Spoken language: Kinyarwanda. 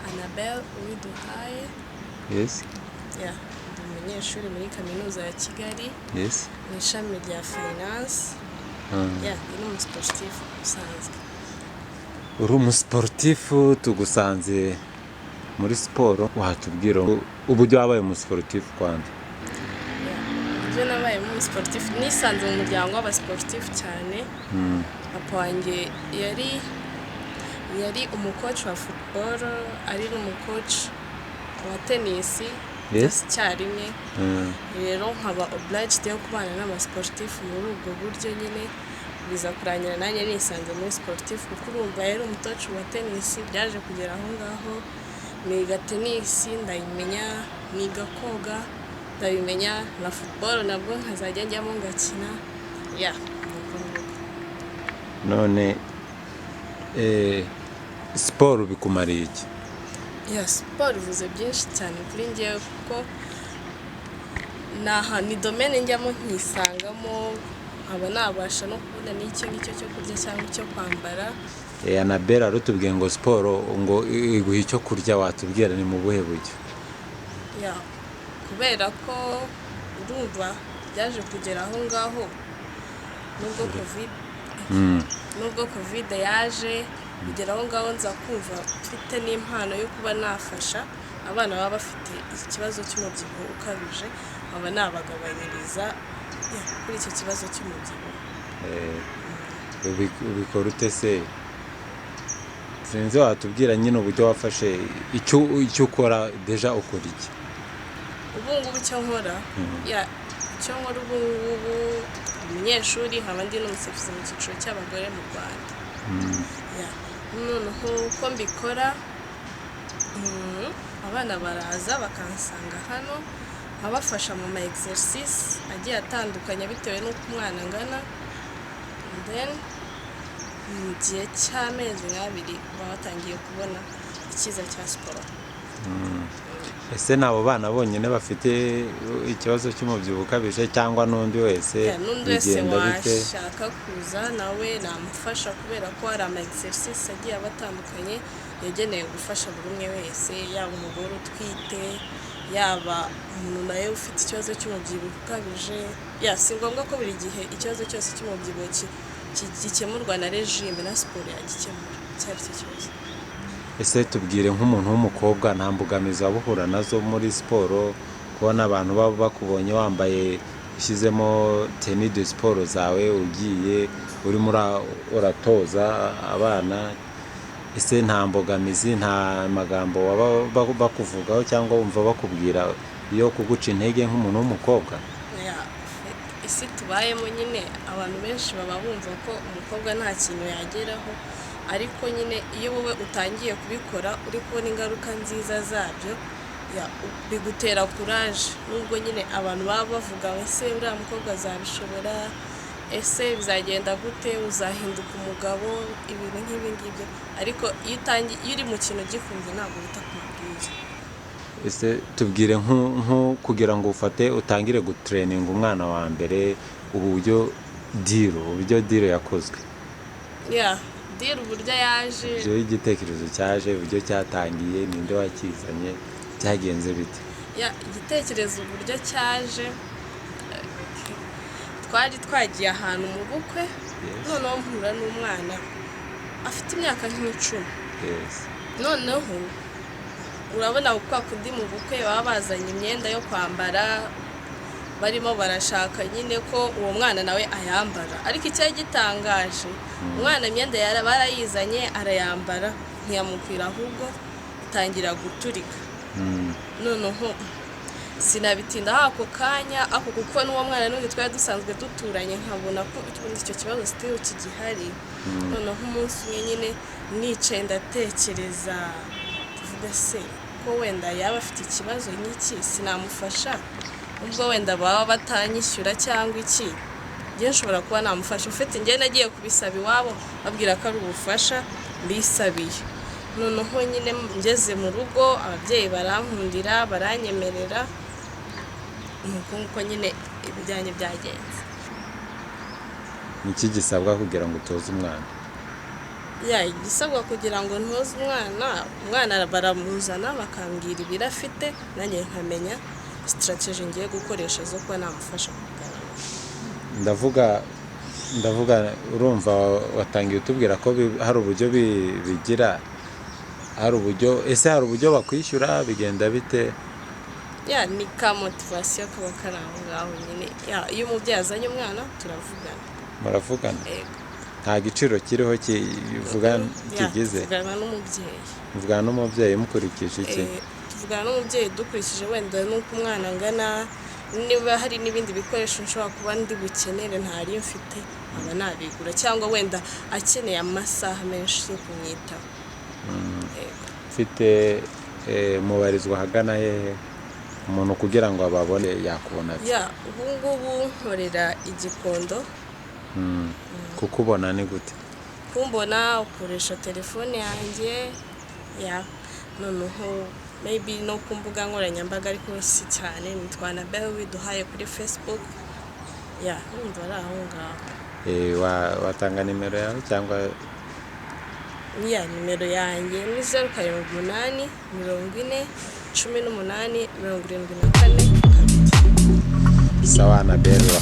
ANABELLE uwiduhaye. Yes. Yeah, ndi umunyeshuri muri kaminuza ya Kigali. Yes. Mu ishami rya finance. Yeah, ndi umusportif usanzwe. Uri umusportifu tugusanze muri siporo, watubwira uburyo wabaye umusportif kwanda? Ibyo nabaye umusportif nisanze mu muryango w'abasportif cyane. Papa wanjye yari umucoach wa football, ari n'umucoach wa tennis. Yes. Cyarimwe. Rero nkaba obliged yo kubana n'abasportif muri ubwo buryo nyine biza kurangira nanjye nisanze muri sportif kuko urumva yari umutoci wa tennis. Byaje kugera aho ngaho niga tennis ndayimenya, niga koga ndabimenya, na football nabwo nkazajya njyamo ngakina. Yeah. None siporo bikumariye iki? Yeah, siporo ivuze byinshi cyane kuri njyewe kuko ni domaine njyamo nkisangamo, nkaba nabasha no kubona n'icyo ngicyo cyo kurya cyangwa icyo kwambara. ANABELLE arutubwiye ngo siporo ngo iguha icyo kurya, watubwira ni mu buhe buryo? Yeah, kubera ko urumva byaje kugera aho ngaho nubwo covid yaje bigera aho ngaho nza kumva mfite n'impano yo kuba nafasha abana baba bafite ikibazo cy'umubyibuho ukabije, aba nabagabanyiriza kuri icyo kibazo cy'umubyibuho. Ubikora ute se? Sinzi, watubwira nyine uburyo wafashe icyo ukora deja ukora iki? Ubu ngubu icyo nkora ubu ngubu umunyeshuri nkaba ndi n'umusifuzi mu cyiciro cy'abagore mu Rwanda. Noneho uko mbikora, abana baraza bakansanga hano nkabafasha mu ma exercice agiye atandukanye bitewe n'uko umwana angana. Then mu gihe cy'amezi 2 baba batangiye kubona icyiza cya siporo. Ese nabo bana bonyine bafite ikibazo cy'umubyibuho ukabije cyangwa n'undi wese bigenda bite? Washaka kuza nawe namufasha kubera ko hari ama exercice agiye abatandukanye yageneye gufasha buri umwe wese, yaba umugore utwite, yaba umuntu nawe ufite ikibazo cy'umubyibuho ukabije. Si ngombwa ko buri gihe ikibazo cyose cy'umubyibuho gikemurwa na regime na siporo yagikemura cyari cyo kibazo. Ese tubwire nk'umuntu w'umukobwa, nta mbogamizi wabuhura nazo muri siporo, kubona abantu baba bakubonye wambaye ushyizemo tenue de sport zawe ugiye urimo uratoza abana? Ese nta mbogamizi, nta magambo baba bakuvugaho cyangwa wumva bakubwira iyo kuguca intege nk'umuntu w'umukobwa? Isi tubayemo nyine abantu benshi baba bumva ko umukobwa nta kintu yageraho, ariko nyine iyo wowe utangiye kubikora uri kubona ingaruka nziza zabyo bigutera courage. Nubwo nyine abantu baba bavuga ese uriya mukobwa azabishobora, ese bizagenda gute, uzahinduka umugabo, ibintu nk'ibi ngibyo, ariko iyo uri mu kintu gikunze ntabwo bita kumubwira. Ese tubwire kugira ngo utangire gutraining umwana wa mbere, uburyo deal yakozwe. Deal uburyo yaje, igitekerezo cyaje, uburyo cyatangiye, ninde wakizanye, byagenze bite? Igitekerezo uburyo cyaje, twari twagiye ahantu mu bukwe, noneho mpura n'umwana afite imyaka nk'icumi. Noneho urabona kwa kundi mu bukwe baba bazanye imyenda yo kwambara, barimo barashaka nyine ko uwo mwana nawe ayambara, ariko icyo gitangaje umwana imyenda barayizanye arayambara ntiyamukwira, ahubwo itangira guturika. Noneho sinabitinda ako kanya ako kuko n'uwo mwana n'undi twari dusanzwe duturanye, nkabona ko icyo kibazo sitiyo kigihari. Noneho umunsi umwe nyine nicaye ndatekereza, tuvuga se ko wenda yaba afite ikibazo n'iki sinamufasha, ubwo wenda baba batanyishyura cyangwa iki, njye nshobora kuba namufasha. Ufite njye nagiye kubisaba iwabo babwira ko ari ubufasha bisabiye. Noneho nyine ngeze mu rugo ababyeyi barankundira baranyemerera, nuko nyine ibijyanye byagenze. Niki gisabwa kugira ngo utoze umwana? ya igisabwa kugira ngo ntoze umwana baramuzana bakambwira ibiro afite nanjye nkamenya strategy ngiye gukoresha zo kuba namufasha kugabanya. ndavuga urumva watangiye utubwira ko hari uburyo bigira, hari uburyo bakwishyura, bigenda bite? Ya ni ka motivation kaba kari aho ngaho nyine. Iyo umubyeyi azanye umwana muravugana nta giciro kiriho kigize? Mvugana n'umubyeyi mukurikije iki? Tuvugana n'umubyeyi dukurikije wenda nuko umwana angana, niba hari n'ibindi bikoresho nshobora kuba ndi bukenere ntari mfite aba nabigura, cyangwa wenda akeneye amasaha menshi yo kumwitaho. Mfite mubarizwa hagana hehe umuntu kugira ngo ababone yakubona? Ubu ngubu nkorera Igikondo. Kukubona ni gute? Kumbona ukoresha telefone yanjye, noneho maybe no ku mbuga nkoranyambaga ariko si cyane, nitwa ANABELLE duhaye kuri Facebook. Urumva ari aho ngaho. Watanga nimero yawe cyangwa? Nimero yanjye ni 07 40 18 74. Sawa ANABELLE.